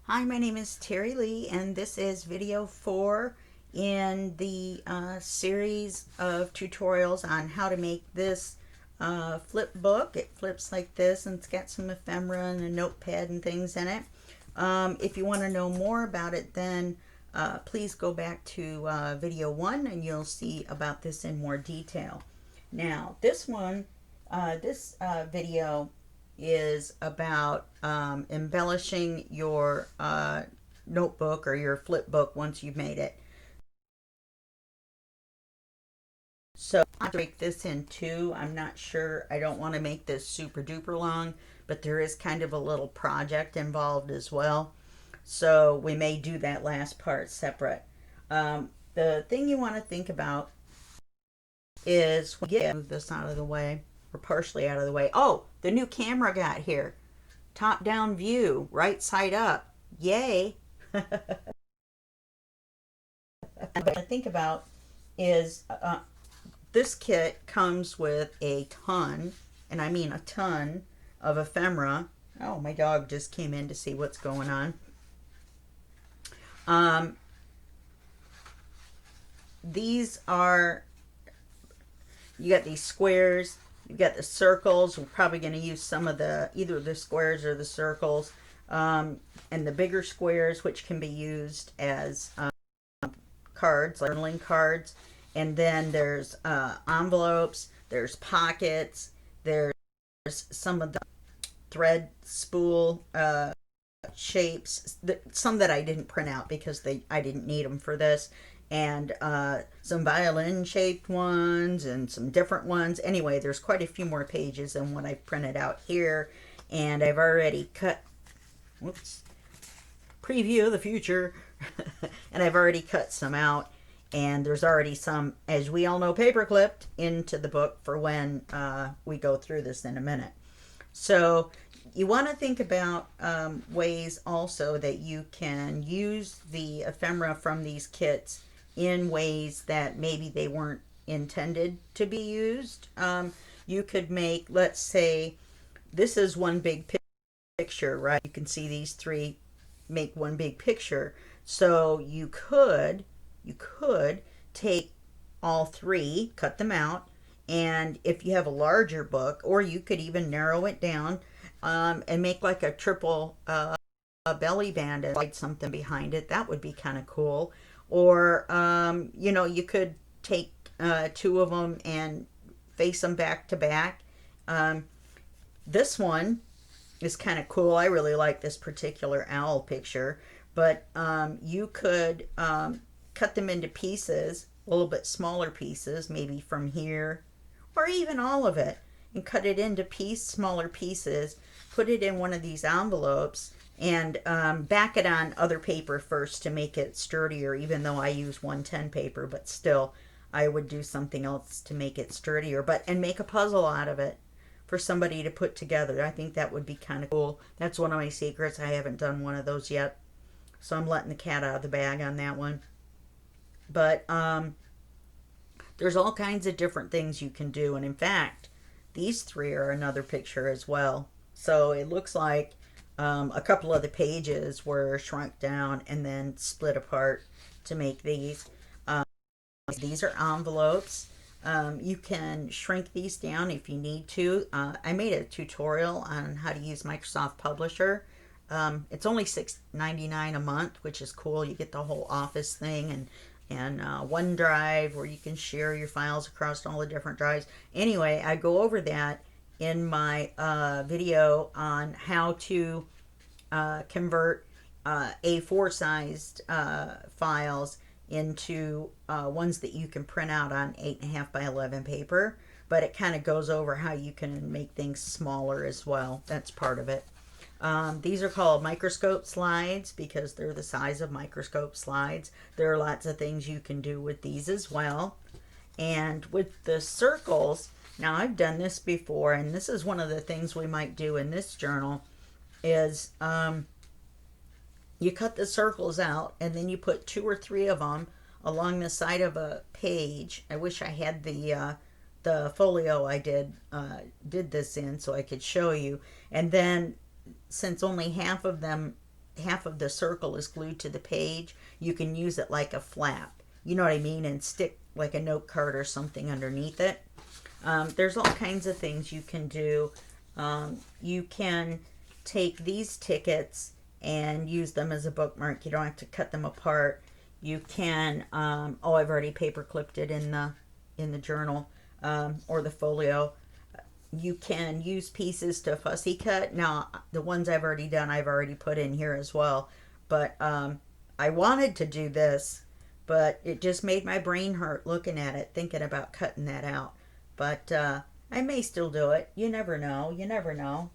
Hi, my name is Terry Lee, and this is video 4 in the series of tutorials on how to make this flip book. It flips like this, and it's got some ephemera and a notepad and things in it. If you want to know more about it, then please go back to video 1 and you'll see about this in more detail. Now, this video is about embellishing your notebook or your flip book once you've made it. So I'll break this in two. I'm not sure. I don't want to make this super duper long, but there is kind of a little project involved as well. So we may do that last part separate. The thing you want to think about is when you move this out of the way, or partially out of the way. Oh, the new camera got here. Top down view, right side up. Yay. What I think about is this kit comes with a ton, and I mean a ton, of ephemera. Oh, my dog just came in to see what's going on. These are, you got these squares, you've got the circles. We're probably going to use some of the, either the squares or the circles, and the bigger squares, which can be used as cards, like journaling cards. And then there's envelopes, there's pockets, there's some of the thread spool shapes, some that I didn't print out because I didn't need them for this, and some violin shaped ones and some different ones. Anyway, there's quite a few more pages than what I printed out here, and I've already cut, whoops, preview of the future, and I've already cut some out, and there's already some, as we all know, paper clipped into the book for when we go through this in a minute. So you want to think about ways also that you can use the ephemera from these kits in ways that maybe they weren't intended to be used. You could make, let's say, this is one big picture, right? You can see these three make one big picture. So you could take all three, cut them out, and if you have a larger book, or you could even narrow it down and make like a triple belly band and write something behind it. That would be kind of cool. Or you know, you could take two of them and face them back to back. This one is kind of cool. I really like this particular owl picture, but you could cut them into pieces, a little bit smaller pieces, maybe from here, or even all of it, and cut it into smaller pieces, put it in one of these envelopes, and back it on other paper first to make it sturdier, even though I use 110 paper, but still I would do something else to make it sturdier, and make a puzzle out of it for somebody to put together. I think that would be kind of cool. That's one of my secrets. I haven't done one of those yet, so I'm letting the cat out of the bag on that one. But there's all kinds of different things you can do, and in fact, these three are another picture as well. So it looks like a couple of the pages were shrunk down and then split apart to make these. These are envelopes. You can shrink these down if you need to. I made a tutorial on how to use Microsoft Publisher. It's only $6.99 a month, which is cool. You get the whole Office thing, and OneDrive, where you can share your files across all the different drives. Anyway, I go over that in my video on how to convert A4 sized files into ones that you can print out on 8.5 by 11 paper. But it kind of goes over how you can make things smaller as well. That's part of it. These are called microscope slides because they're the size of microscope slides. There are lots of things you can do with these as well. And with the circles, now I've done this before, and this is one of the things we might do in this journal, is you cut the circles out and then you put 2 or 3 of them along the side of a page. I wish I had the folio I did this in so I could show you. And then, since only half of them half of the circle is glued to the page, you can use it like a flap. You know what I mean? And stick like a note card or something underneath it. There's all kinds of things you can do. You can take these tickets and use them as a bookmark. You don't have to cut them apart. You can, oh, I've already paper clipped it in the journal, or the folio. You can use pieces to fussy cut. Now, the ones I've already done, I've already put in here as well. But I wanted to do this, but it just made my brain hurt looking at it, thinking about cutting that out. But I may still do it. You never know. You never know.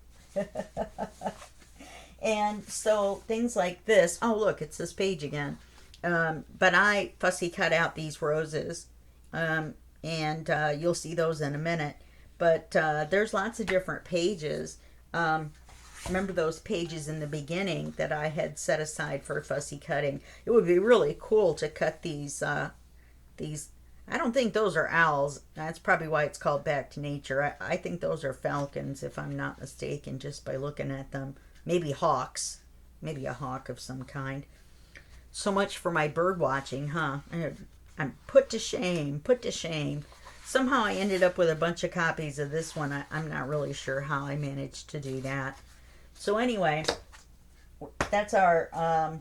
And so things like this. Oh, look, it's this page again. But I fussy cut out these roses. And you'll see those in a minute. But there's lots of different pages. Remember those pages in the beginning that I had set aside for fussy cutting? It would be really cool to cut these. I don't think those are owls. That's probably why it's called Back to Nature. I think those are falcons, if I'm not mistaken, just by looking at them. Maybe hawks. Maybe a hawk of some kind. So much for my bird watching, huh? I'm put to shame. Put to shame. Somehow I ended up with a bunch of copies of this one. I'm not really sure how I managed to do that. So anyway, that's our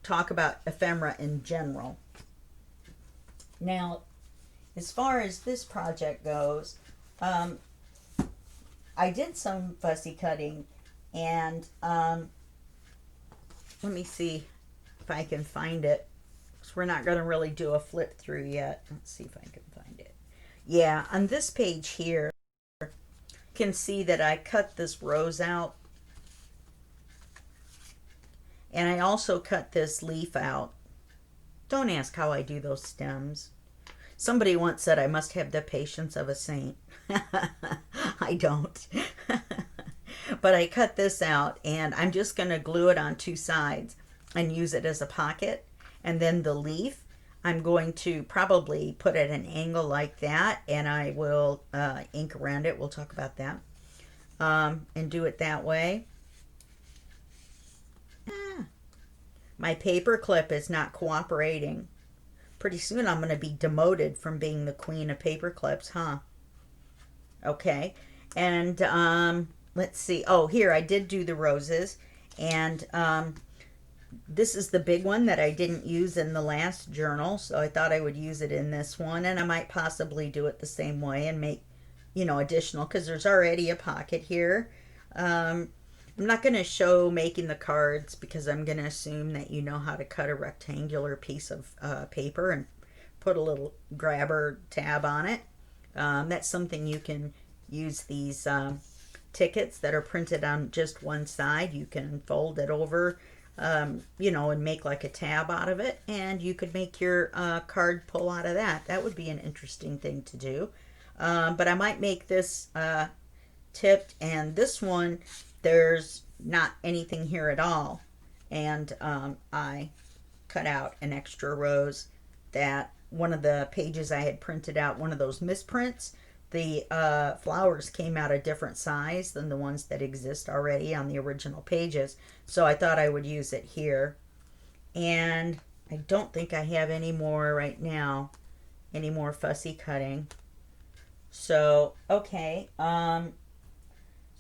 talk about ephemera in general. Now, as far as this project goes, I did some fussy cutting, and let me see if I can find it. So we're not going to really do a flip through yet. Let's see if I can find it. Yeah, on this page here, you can see that I cut this rose out. And I also cut this leaf out. Don't ask how I do those stems. Somebody once said I must have the patience of a saint. I don't. But I cut this out, and I'm just going to glue it on two sides and use it as a pocket. And then the leaf, I'm going to probably put at an angle like that, and I will ink around it. We'll talk about that. And do it that way. My paper clip is not cooperating. Pretty soon I'm going to be demoted from being the queen of paper clips, huh? Okay. And let's see. Oh, here, I did do the roses. And this is the big one that I didn't use in the last journal, so I thought I would use it in this one, and I might possibly do it the same way and make, you know, additional, because there's already a pocket here. I'm not going to show making the cards because I'm going to assume that you know how to cut a rectangular piece of paper and put a little grabber tab on it. That's something you can use these tickets that are printed on just one side. You can fold it over, you know, and make like a tab out of it, and you could make your card pull out of that. That would be an interesting thing to do. But I might make this tipped, and this one, there's not anything here at all. And I cut out an extra rose that one of the pages I had printed out, one of those misprints, the flowers came out a different size than the ones that exist already on the original pages. So I thought I would use it here. And I don't think I have any more right now, any more fussy cutting. So, okay.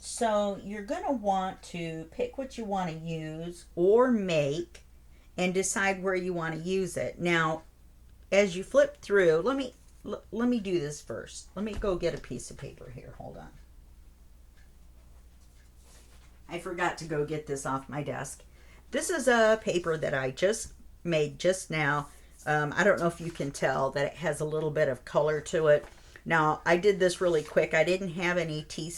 So you're going to want to pick what you want to use or make and decide where you want to use it. Now, as you flip through, let me do this first. Let me go get a piece of paper here. Hold on. I forgot to go get this off my desk. This is a paper that I just made just now. I don't know if you can tell that it has a little bit of color to it. Now, I did this really quick. I didn't have any tea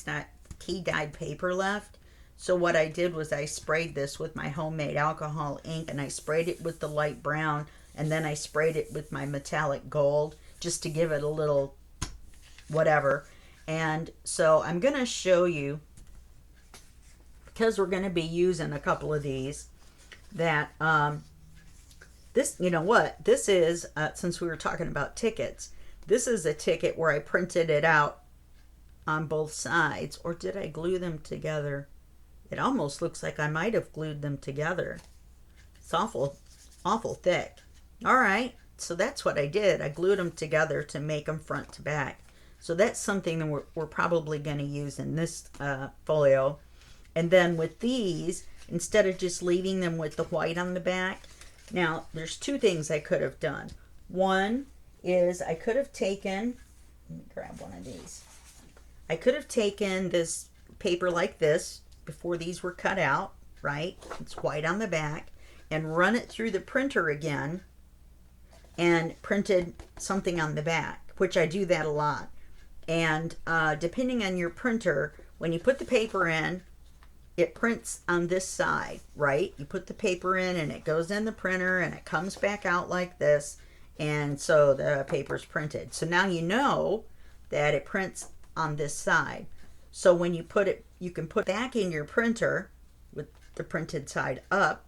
dyed paper left. So what I did was I sprayed this with my homemade alcohol ink, and I sprayed it with the light brown, and then I sprayed it with my metallic gold just to give it a little whatever. And so I'm going to show you, because we're going to be using a couple of these, that this, you know what, this is, since we were talking about tickets, this is a ticket where I printed it out on both sides. Or did I glue them together? It almost looks like I might have glued them together. It's awful, awful thick. All right, so that's what I did. I glued them together to make them front to back. So that's something that we're probably going to use in this folio. And then with these, instead of just leaving them with the white on the back, now there's two things I could have done. One is I could have taken, let me grab one of these. I could have taken this paper like this before these were cut out, right? It's white on the back, and run it through the printer again and printed something on the back, which I do that a lot. And depending on your printer, when you put the paper in, it prints on this side, right? You put the paper in and it goes in the printer and it comes back out like this, and so the paper's printed. So now you know that it prints on this side. So when you put it, you can put it back in your printer with the printed side up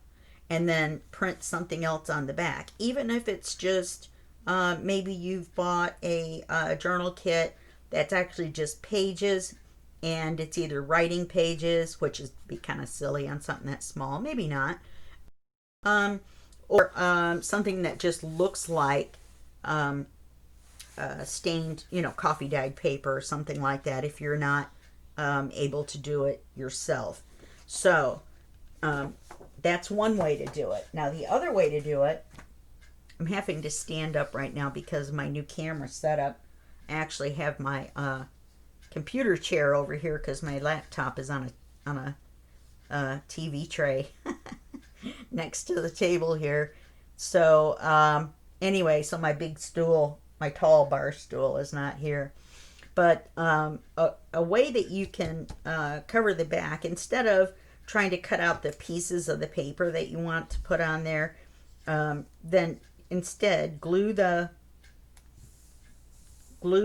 and then print something else on the back. Even if it's just, maybe you've bought a journal kit that's actually just pages, and it's either writing pages, which is be kind of silly on something that small, maybe not, or something that just looks like stained, coffee dyed paper or something like that, if you're not able to do it yourself. So that's one way to do it. Now the other way to do it, I'm having to stand up right now because of my new camera setup. I actually have my computer chair over here because my laptop is on a TV tray next to the table here. So anyway, so my big stool, my tall bar stool, is not here. But a way that you can cover the back, instead of trying to cut out the pieces of the paper that you want to put on there, then instead glue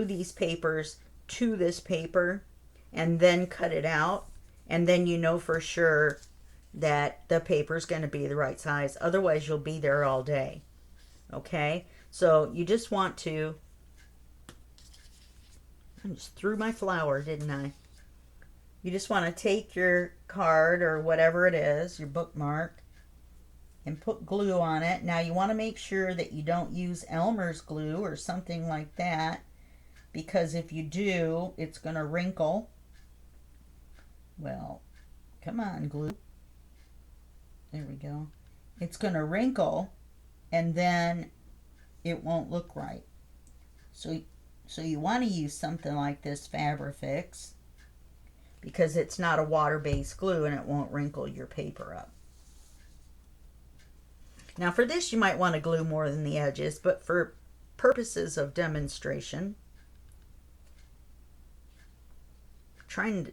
these papers to this paper and then cut it out, and then you know for sure that the paper is going to be the right size. Otherwise you'll be there all day. Okay, so you just want to, I just threw my flower, didn't I? You just want to take your card or whatever it is, your bookmark, and put glue on it. Now you want to make sure that you don't use Elmer's glue or something like that, because if you do, it's going to wrinkle. Well, come on, glue. There we go. It's going to wrinkle, and then it won't look right. So you want to use something like this Fabrifix, because it's not a water-based glue and it won't wrinkle your paper up. Now for this you might want to glue more than the edges, but for purposes of demonstration, I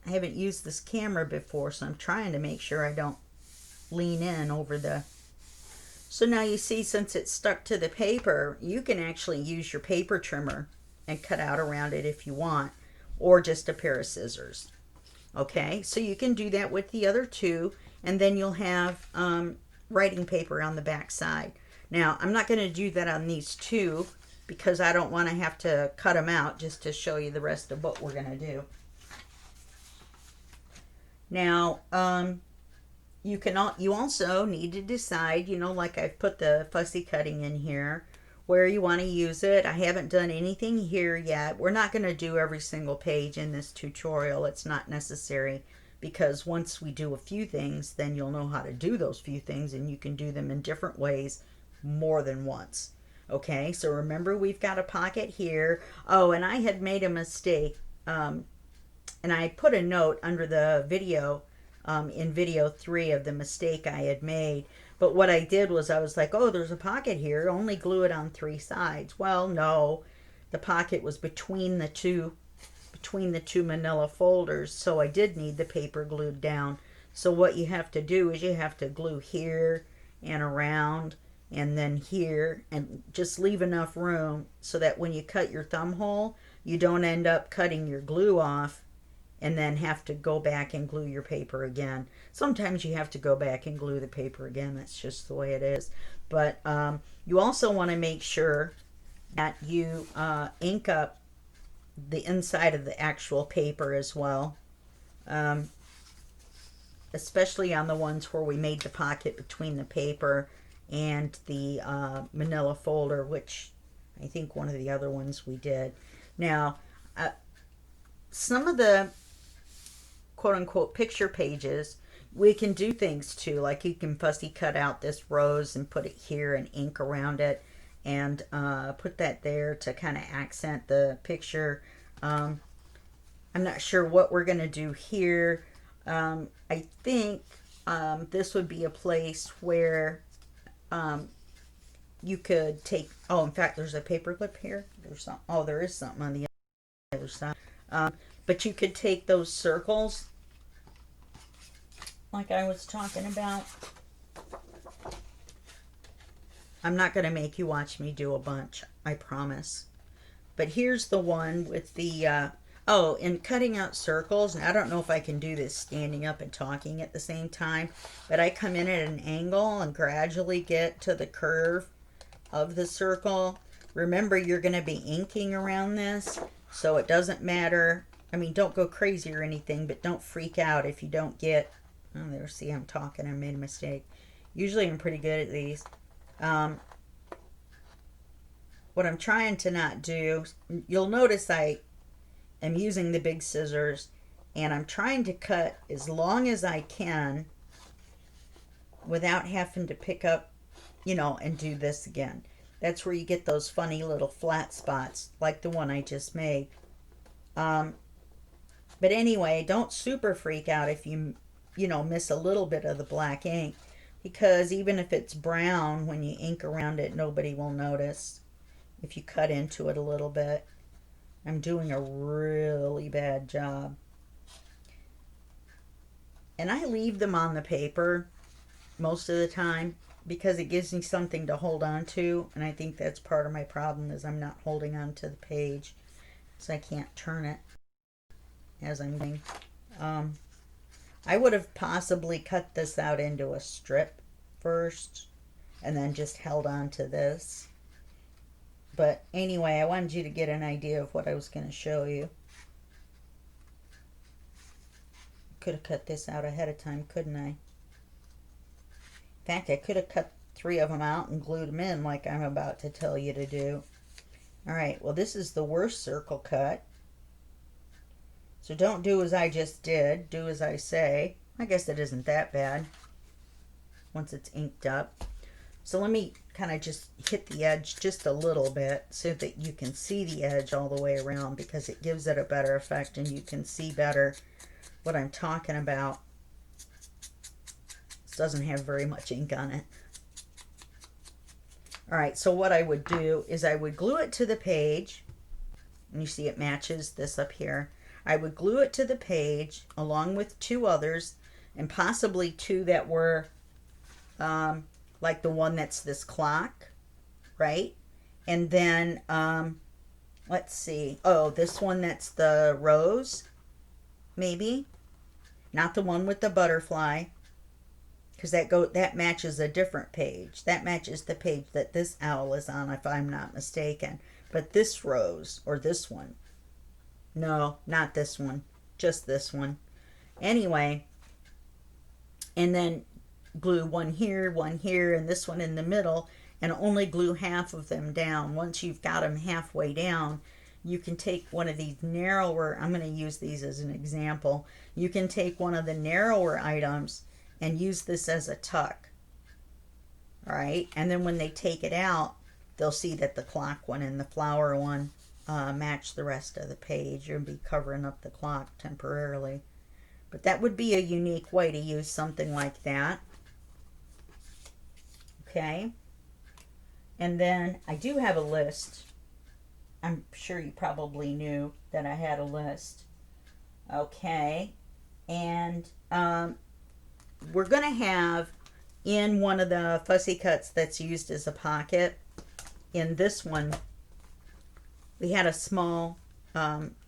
haven't used this camera before, so I'm trying to make sure I don't lean in over the... So now you see, since it's stuck to the paper, you can actually use your paper trimmer and cut out around it if you want, or just a pair of scissors. Okay, so you can do that with the other two, and then you'll have writing paper on the back side. Now, I'm not going to do that on these two because I don't want to have to cut them out, just to show you the rest of what we're going to do. Now, you also need to decide, like I've put the fussy cutting in here, where you want to use it. I haven't done anything here yet. We're not going to do every single page in this tutorial. It's not necessary, because once we do a few things, then you'll know how to do those few things, and you can do them in different ways more than once. Okay, so remember, we've got a pocket here. Oh, and I had made a mistake, and I put a note under the video, in video 3, of the mistake I had made. But what I did was I was like, oh, there's a pocket here, only glue it on 3 sides. Well, no, the pocket was between the two manila folders, so I did need the paper glued down. So what you have to do is you have to glue here and around and then here, and just leave enough room so that when you cut your thumb hole, you don't end up cutting your glue off and then have to go back and glue your paper again. Sometimes you have to go back and glue the paper again. That's just the way it is. But you also want to make sure that you ink up the inside of the actual paper as well. especially on the ones where we made the pocket between the paper and the manila folder, which I think one of the other ones we did. Now, some of the quote-unquote picture pages, we can do things too, like you can fussy cut out this rose and put it here and ink around it and put that there to kind of accent the picture. I'm not sure what we're going to do here. I think this would be a place where you could take, oh, in fact, there's a paper clip here. There's some, oh, there is something on the other side. But you could take those circles like I was talking about. I'm not going to make you watch me do a bunch, I promise. But here's the one with the, oh, in cutting out circles, and I don't know if I can do this standing up and talking at the same time, but I come in at an angle and gradually get to the curve of the circle. Remember, you're going to be inking around this, so it doesn't matter. I mean, don't go crazy or anything, but don't freak out if you don't get, oh, there, see, I'm talking, I made a mistake. Usually I'm pretty good at these. What I'm trying to not do, you'll notice I am using the big scissors, and I'm trying to cut as long as I can without having to pick up, you know, and do this again. That's where you get those funny little flat spots, like the one I just made. But anyway, don't super freak out if you know, miss a little bit of the black ink, because even if it's brown, when you ink around it, nobody will notice if you cut into it a little bit. I'm doing a really bad job. And I leave them on the paper most of the time because it gives me something to hold on to, and I think that's part of my problem, is I'm not holding on to the page, so I can't turn it as I'm doing. I would have possibly cut this out into a strip first and then just held on to this. But anyway, I wanted you to get an idea of what I was going to show you. Could have cut this out ahead of time, couldn't I? In fact, I could have cut 3 of them out and glued them in like I'm about to tell you to do. Alright, well, this is the worst circle cut. So don't do as I just did. Do as I say. I guess it isn't that bad once it's inked up. So let me kind of just hit the edge just a little bit so that you can see the edge all the way around, because it gives it a better effect and you can see better what I'm talking about. This doesn't have very much ink on it. Alright, so what I would do is I would glue it to the page, and you see it matches this up here. I would glue it to the page along with 2 others, and possibly 2 that were like the one that's this clock, right? And then let's see, oh, this one that's the rose, maybe, not the one with the butterfly, because that matches a different page. That matches the page that this owl is on, if I'm not mistaken. But this rose, or this one, no, not this one, just this one. Anyway, and then glue one here, and this one in the middle, and only glue half of them down. Once you've got them halfway down, you can take one of these narrower, I'm going to use these as an example. You can take one of the narrower items and use this as a tuck. All right, and then when they take it out, they'll see that the clock one and the flower one match the rest of the page. You'll be covering up the clock temporarily. But that would be a unique way to use something like that. Okay, and then I do have a list. I'm sure you probably knew that I had a list. Okay, and we're going to have in one of the fussy cuts that's used as a pocket, in this one, we had a small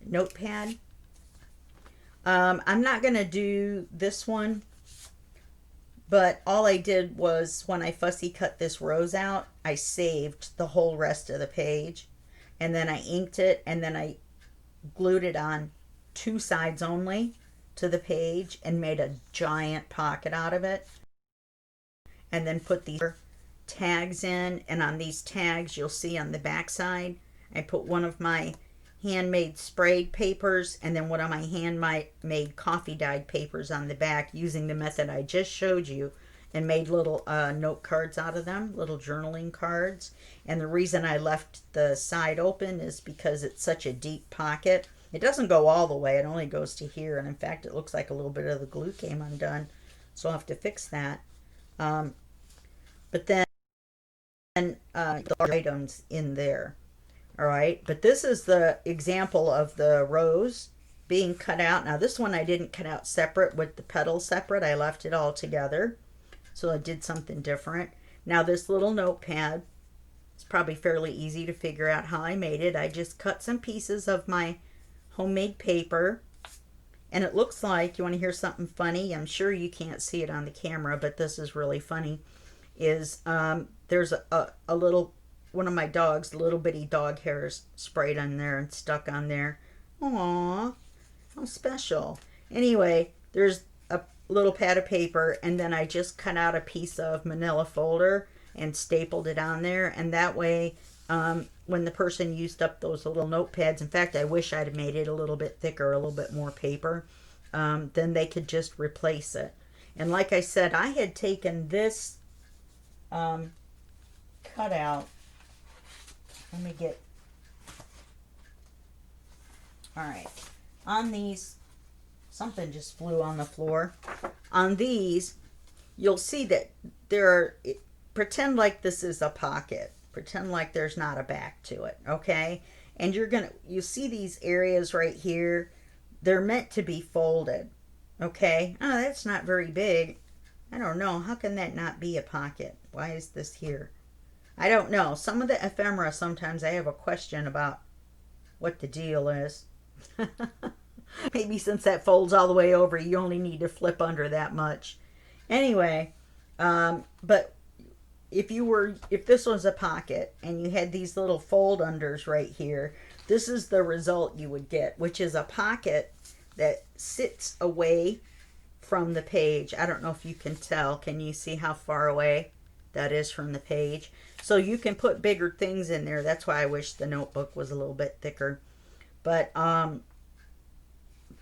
notepad. I'm not going to do this one, but all I did was when I fussy cut this rose out, I saved the whole rest of the page, and then I inked it, and then I glued it on 2 sides only, to the page and made a giant pocket out of it. And then put these tags in, and on these tags you'll see on the back side I put one of my handmade sprayed papers and then one of my handmade coffee dyed papers on the back using the method I just showed you, and made little note cards out of them, little journaling cards. And the reason I left the side open is because it's such a deep pocket. It doesn't go all the way, it only goes to here, and in fact it looks like a little bit of the glue came undone, so I'll have to fix that. But then the items in there. All right, but this is the example of the rose being cut out. Now this one I didn't cut out separate with the petals separate. I left it all together. So I did something different. Now this little notepad, it's probably fairly easy to figure out how I made it. I just cut some pieces of my homemade paper. And it looks like, you want to hear something funny? I'm sure you can't see it on the camera, but this is really funny. Is there's a little, one of my dogs, little bitty dog hairs sprayed on there and stuck on there. Aww, how special. Anyway, there's a little pad of paper, and then I just cut out a piece of manila folder and stapled it on there, and that way when the person used up those little notepads, in fact I wish I'd have made it a little bit thicker, a little bit more paper, then they could just replace it. And like I said, I had taken this cutout. Let me get, all right, on these, something just flew on the floor. On these, you'll see that there are, pretend like this is a pocket. Pretend like there's not a back to it, okay? And you see these areas right here, they're meant to be folded, okay? Oh, that's not very big. I don't know, how can that not be a pocket? Why is this here? I don't know. Some of the ephemera, sometimes I have a question about what the deal is. Maybe since that folds all the way over, you only need to flip under that much. Anyway, but if this was a pocket and you had these little fold unders right here, this is the result you would get, which is a pocket that sits away from the page. I don't know if you can tell. Can you see how far away that is from the page? So you can put bigger things in there. That's why I wish the notebook was a little bit thicker. But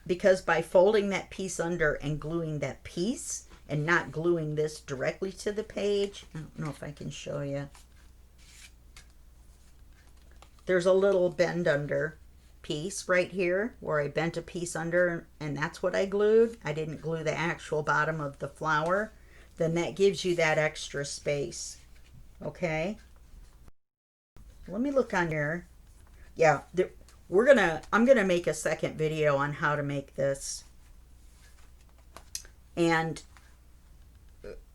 because by folding that piece under and gluing that piece and not gluing this directly to the page, I don't know if I can show you. There's a little bend under piece right here where I bent a piece under, and that's what I glued. I didn't glue the actual bottom of the flower. Then that gives you that extra space. Okay, let me look on here. Yeah, I'm gonna make a second video on how to make this. And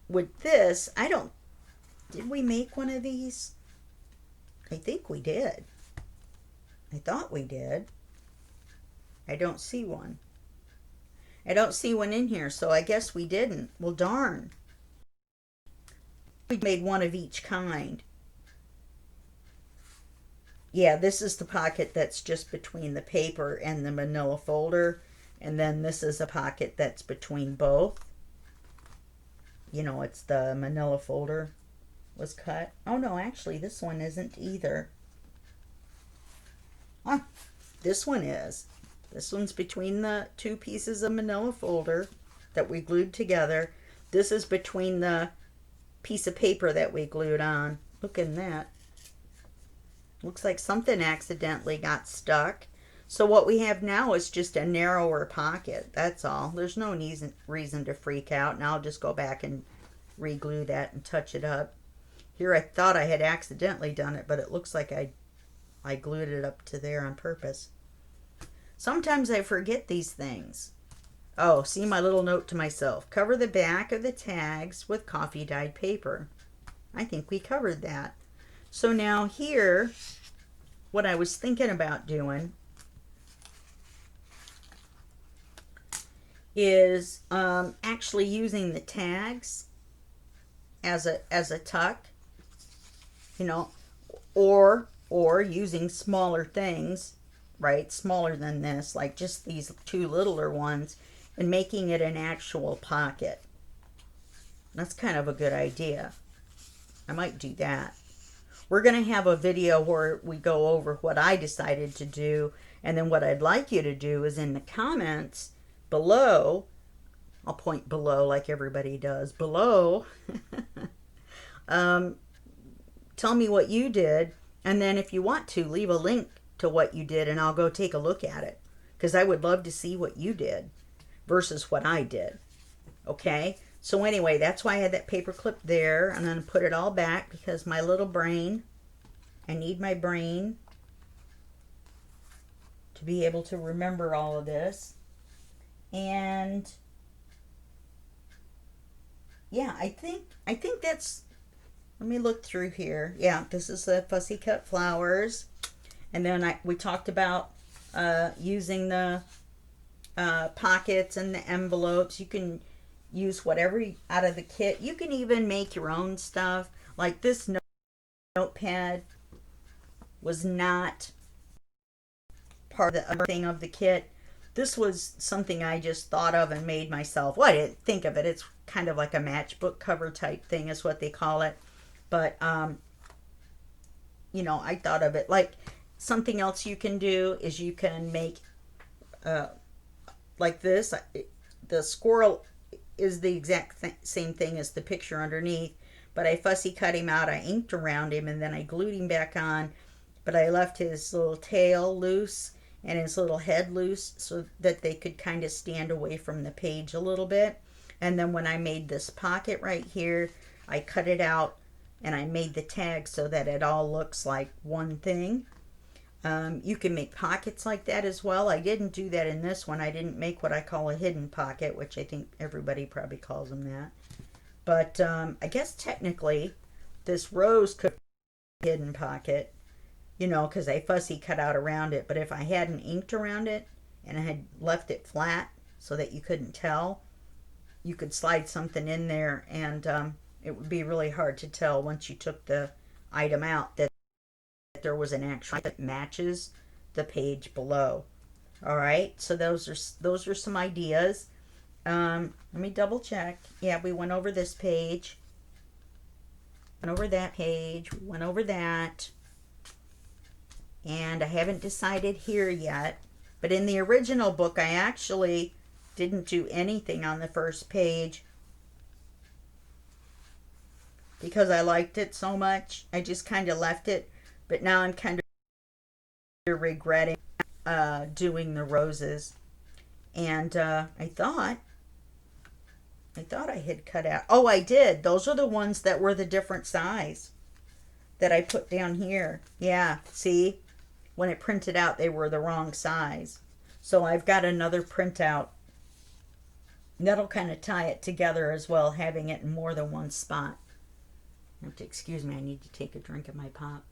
with this, did we make one of these? I think we did. I thought we did. I don't see one. I don't see one in here, so I guess we didn't. Well, darn. We made one of each kind. Yeah, this is the pocket that's just between the paper and the manila folder. And then this is a pocket that's between both. You know, it's the manila folder was cut. Oh no, actually this one isn't either. Ah, this one is. This one's between the two pieces of manila folder that we glued together. This is between the piece of paper that we glued on. Look at that. Looks like something accidentally got stuck. So what we have now is just a narrower pocket. That's all. There's no reason to freak out. And I'll just go back and re-glue that and touch it up. Here I thought I had accidentally done it, but it looks like I glued it up to there on purpose. Sometimes I forget these things. Oh, see my little note to myself. Cover the back of the tags with coffee dyed paper. I think we covered that. So now here, what I was thinking about doing is actually using the tags as a tuck, you know, or using smaller things, right? Smaller than this, like just these two littler ones, and making it an actual pocket. That's kind of a good idea. I might do that. We're going to have a video where we go over what I decided to do, and then what I'd like you to do is in the comments below, I'll point below like everybody does, below, tell me what you did, and then if you want to, leave a link to what you did, and I'll go take a look at it, because I would love to see what you did versus what I did. Okay? So anyway, that's why I had that paper clip there. I'm going to put it all back because my little brain, I need my brain to be able to remember all of this. And yeah, I think that's, let me look through here. Yeah, this is the fussy cut flowers. And then we talked about using the pockets and the envelopes. You can use whatever out of the kit. You can even make your own stuff. Like this notepad was not part of the thing of the kit. This was something I just thought of and made myself. Well, I didn't think of it. It's kind of like a matchbook cover type thing is what they call it. But, you know, I thought of it. Like something else you can do is you can make like this. The squirrel is the exact same thing as the picture underneath, but I fussy cut him out. I inked around him and then I glued him back on, but I left his little tail loose and his little head loose so that they could kind of stand away from the page a little bit. And then when I made this pocket right here, I cut it out and I made the tag so that it all looks like one thing. You can make pockets like that as well. I didn't do that in this one. I didn't make what I call a hidden pocket, which I think everybody probably calls them that. But I guess technically this rose could be a hidden pocket, you know, because I fussy cut out around it. But if I hadn't inked around it and I had left it flat so that you couldn't tell, you could slide something in there and it would be really hard to tell once you took the item out that there was an actual that matches the page below. All right, so those are some ideas. Let me double check. Yeah, we went over this page, went over that page, went over that, and I haven't decided here yet. But in the original book, I actually didn't do anything on the first page because I liked it so much. I just kind of left it. But now I'm kind of regretting doing the roses. And I thought I had cut out. Oh, I did. Those are the ones that were the different size that I put down here. Yeah, see? When it printed out, they were the wrong size. So I've got another printout. That'll kind of tie it together as well, having it in more than one spot. You have to excuse me. I need to take a drink of my pop.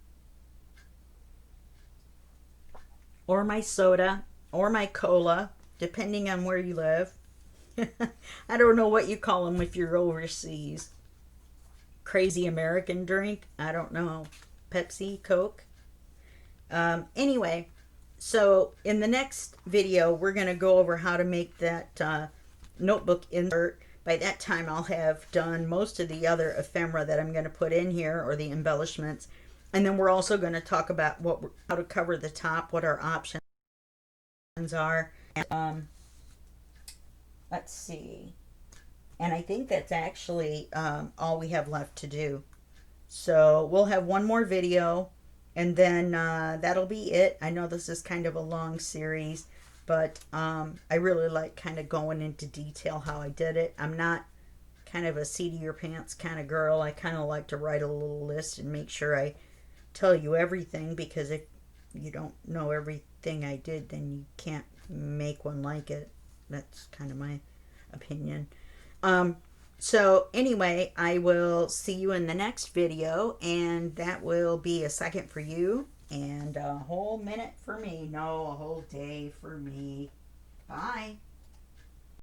Or my soda, or my cola, depending on where you live. I don't know what you call them if you're overseas. Crazy American drink? I don't know. Pepsi, Coke? Anyway, so in the next video, we're going to go over how to make that notebook insert. By that time, I'll have done most of the other ephemera that I'm going to put in here, or the embellishments. And then we're also going to talk about how to cover the top, what our options are. Let's see. And I think that's actually all we have left to do. So we'll have one more video, and then that'll be it. I know this is kind of a long series, but I really like kind of going into detail how I did it. I'm not kind of a seat of your pants kind of girl. I kind of like to write a little list and make sure I tell you everything, because if you don't know everything I did, then you can't make one like it. That's kind of my opinion. So anyway, I will see you in the next video, and that will be a second for you and a whole minute for me. No, a whole day for me. Bye.